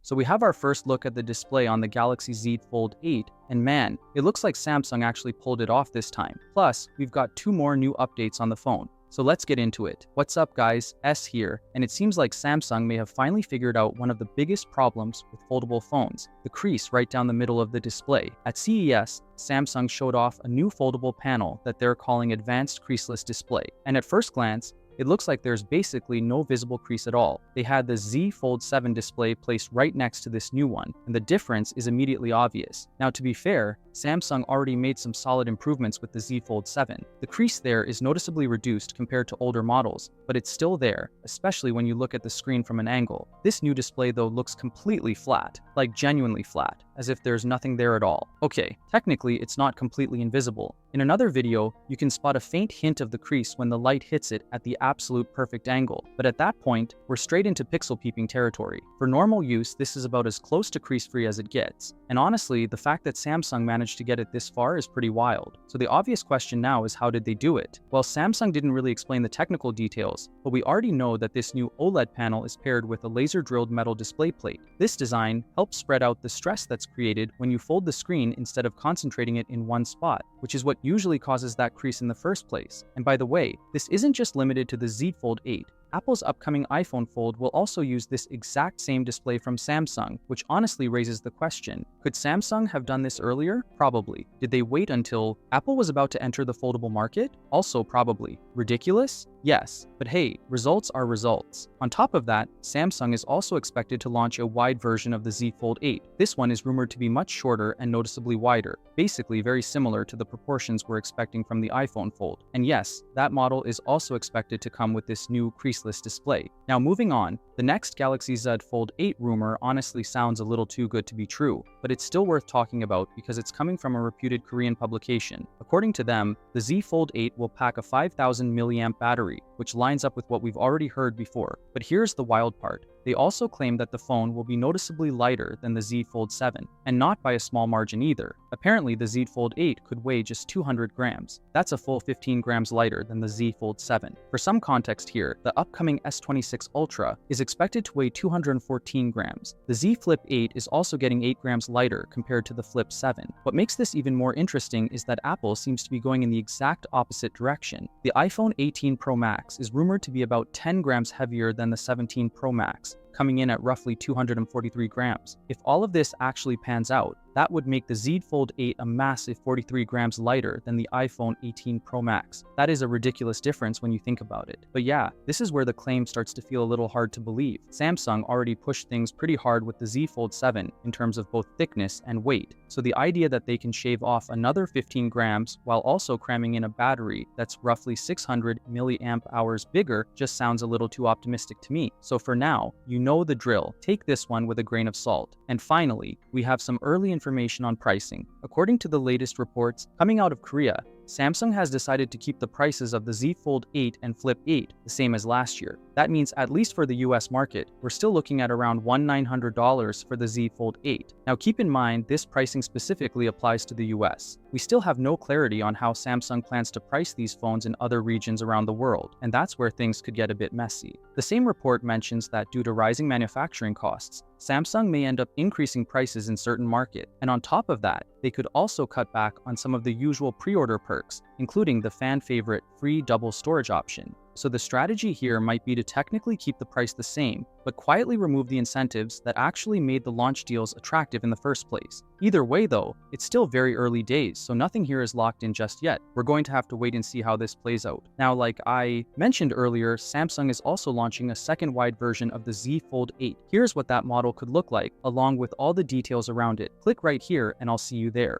So we have our first look at the display on the Galaxy Z Fold 8, and man, it looks like Samsung actually pulled it off this time. Plus, we've got 2 more new updates on the phone. So let's get into it. What's up guys, S here, and it seems like Samsung may have finally figured out one of the biggest problems with foldable phones, the crease right down the middle of the display. At CES, Samsung showed off a new foldable panel that they're calling Advanced Creaseless Display, and at first glance, it looks like there's basically no visible crease at all. They had the Z Fold 7 display placed right next to this new one, and the difference is immediately obvious. Now to be fair, Samsung already made some solid improvements with the Z Fold 7. The crease there is noticeably reduced compared to older models, but it's still there, especially when you look at the screen from an angle. This new display though looks completely flat, like genuinely flat, as if there's nothing there at all. Okay, technically it's not completely invisible. In another video, you can spot a faint hint of the crease when the light hits it at the absolute perfect angle, but at that point, we're straight into pixel peeping territory. For normal use, this is about as close to crease-free as it gets. And honestly, the fact that Samsung managed to get it this far is pretty wild. So the obvious question now is, how did they do it? Well, Samsung didn't really explain the technical details, but we already know that this new OLED panel is paired with a laser-drilled metal display plate. This design helps spread out the stress that's created when you fold the screen instead of concentrating it in one spot, which is what usually causes that crease in the first place. And by the way, this isn't just limited to the Z Fold 8. Apple's upcoming iPhone Fold will also use this exact same display from Samsung, which honestly raises the question, could Samsung have done this earlier? Probably. Did they wait until Apple was about to enter the foldable market? Also probably. Ridiculous? Yes, but hey, results are results. On top of that, Samsung is also expected to launch a wide version of the Z Fold 8. This one is rumored to be much shorter and noticeably wider, basically very similar to the proportions we're expecting from the iPhone Fold. And yes, that model is also expected to come with this new creaseless display. Now moving on, the next Galaxy Z Fold 8 rumor honestly sounds a little too good to be true, but it's still worth talking about because it's coming from a reputed Korean publication. According to them, the Z Fold 8 will pack a 5,000 mAh battery, which lines up with what we've already heard before. But here's the wild part. They also claim that the phone will be noticeably lighter than the Z Fold 7, and not by a small margin either. Apparently, the Z Fold 8 could weigh just 200 grams. That's a full 15 grams lighter than the Z Fold 7. For some context here, the upcoming S26 Ultra is expected to weigh 214 grams. The Z Flip 8 is also getting 8 grams lighter compared to the Flip 7. What makes this even more interesting is that Apple seems to be going in the exact opposite direction. The iPhone 18 Pro Max is rumored to be about 10 grams heavier than the 17 Pro Max, coming in at roughly 243 grams. If all of this actually pans out, that would make the Z Fold 8 a massive 43 grams lighter than the iPhone 18 Pro Max. That is a ridiculous difference when you think about it. But yeah, this is where the claim starts to feel a little hard to believe. Samsung already pushed things pretty hard with the Z Fold 7 in terms of both thickness and weight, so the idea that they can shave off another 15 grams while also cramming in a battery that's roughly 600 milliamp hours bigger just sounds a little too optimistic to me. So for now, you know the drill. Take this one with a grain of salt. And finally, we have some early information on pricing. According to the latest reports coming out of Korea, Samsung has decided to keep the prices of the Z Fold 8 and Flip 8 the same as last year. That means at least for the US market, we're still looking at around $1,900 for the Z Fold 8. Now keep in mind, this pricing specifically applies to the US. We still have no clarity on how Samsung plans to price these phones in other regions around the world, and that's where things could get a bit messy. The same report mentions that due to rising manufacturing costs, Samsung may end up increasing prices in certain markets, and on top of that, they could also cut back on some of the usual pre-order perks, including the fan favorite free double storage option. So the strategy here might be to technically keep the price the same, but quietly remove the incentives that actually made the launch deals attractive in the first place. Either way though, it's still very early days, so nothing here is locked in just yet. We're going to have to wait and see how this plays out. Now, like I mentioned earlier, Samsung is also launching a second wide version of the Z Fold 8. Here's what that model could look like, along with all the details around it. Click right here and I'll see you there.